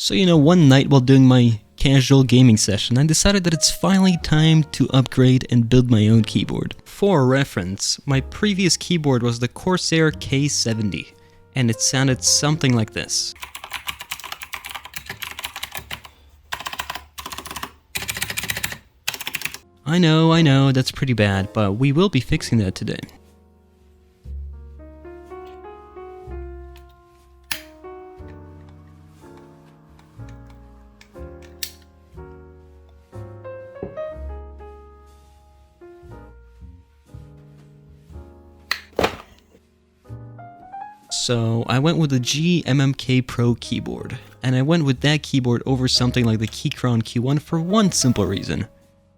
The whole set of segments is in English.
So one night while doing my casual gaming session, I decided that it's finally time to upgrade and build my own keyboard. For reference, my previous keyboard was the Corsair K70, and it sounded something like this. I know, that's pretty bad, but we will be fixing that today. So I went with the GMMK Pro keyboard, and I went with that keyboard over something like the Keychron Q1 for one simple reason.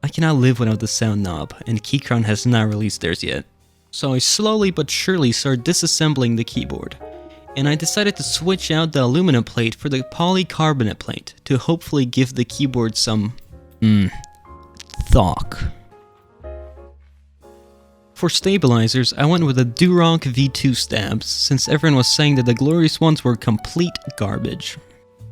I cannot live without the sound knob, and Keychron has not released theirs yet. So I slowly but surely started disassembling the keyboard, and I decided to switch out the aluminum plate for the polycarbonate plate to hopefully give the keyboard some, thok. For stabilizers, I went with the Duroc V2 stabs, since everyone was saying that the glorious ones were complete garbage.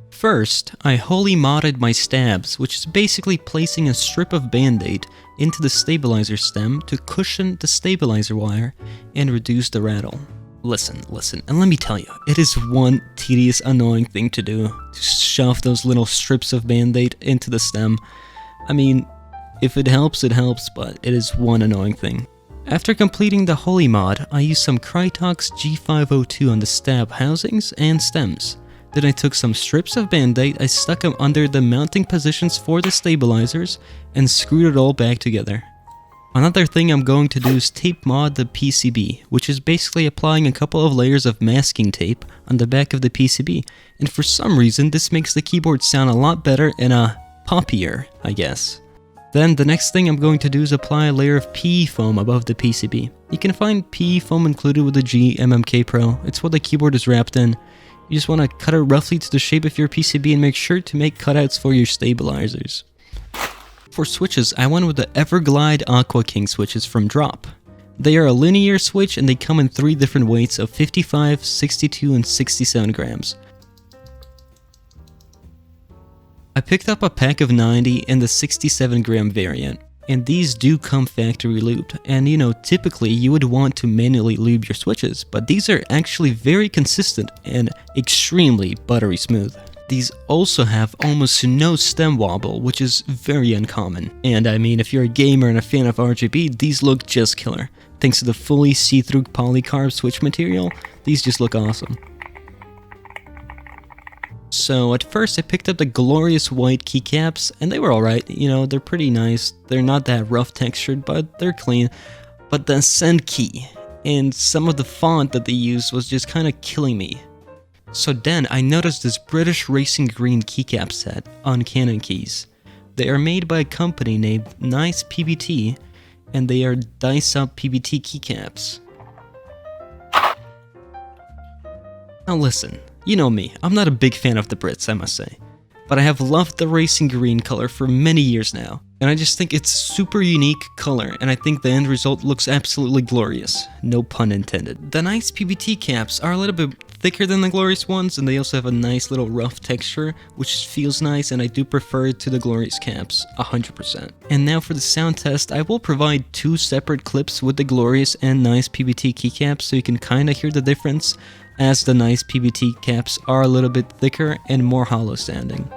First, I wholly modded my stabs, which is basically placing a strip of band-aid into the stabilizer stem to cushion the stabilizer wire and reduce the rattle. Listen, and let me tell you, it is one tedious, annoying thing to do, to shove those little strips of band-aid into the stem. I mean, if it helps, but it is one annoying thing. After completing the Holy mod, I used some Krytox G502 on the stab housings and stems. Then I took some strips of band-aid, I stuck them under the mounting positions for the stabilizers, and screwed it all back together. Another thing I'm going to do is tape mod the PCB, which is basically applying a couple of layers of masking tape on the back of the PCB, and for some reason this makes the keyboard sound a lot better and poppier, I guess. Then the next thing I'm going to do is apply a layer of PE foam above the PCB. You can find PE foam included with the GMMK Pro. It's what the keyboard is wrapped in. You just want to cut it roughly to the shape of your PCB and make sure to make cutouts for your stabilizers. For switches, I went with the Everglide Aqua King switches from Drop. They are a linear switch and they come in 3 different weights of 55, 62, and 67 grams. I picked up a pack of 90 in the 67 gram variant, and these do come factory lubed, and typically you would want to manually lube your switches, but these are actually very consistent and extremely buttery smooth. These also have almost no stem wobble, which is very uncommon, and I mean if you're a gamer and a fan of RGB, these look just killer. Thanks to the fully see-through polycarb switch material, these just look awesome. So at first I picked up the glorious white keycaps, and they were alright, they're pretty nice. They're not that rough textured, but they're clean. But the Ascend key, and some of the font that they used was just kinda killing me. So then I noticed this British Racing Green keycap set on Canon keys. They are made by a company named NicePBT, and they are dice-up PBT keycaps. Now listen. You know me, I'm not a big fan of the Brits, I must say. But I have loved the racing green color for many years now, and I just think it's a super unique color, and I think the end result looks absolutely glorious. No pun intended. The NicePBT caps are a little bit thicker than the glorious ones, and they also have a nice little rough texture, which feels nice, and I do prefer it to the glorious caps, 100%. And now for the sound test, I will provide 2 separate clips with the glorious and NicePBT keycaps, so you can kinda hear the difference, as the NicePBT caps are a little bit thicker and more hollow sounding.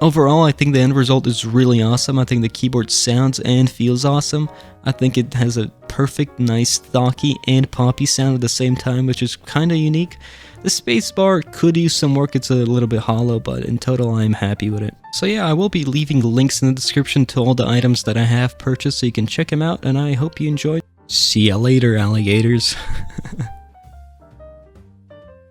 Overall, I think the end result is really awesome. I think the keyboard sounds and feels awesome. I think it has a perfect, nice, thocky and poppy sound at the same time, which is kinda unique. The spacebar could use some work, it's a little bit hollow, but in total I'm happy with it. So yeah, I will be leaving links in the description to all the items that I have purchased so you can check them out, and I hope you enjoyed. See ya later, alligators.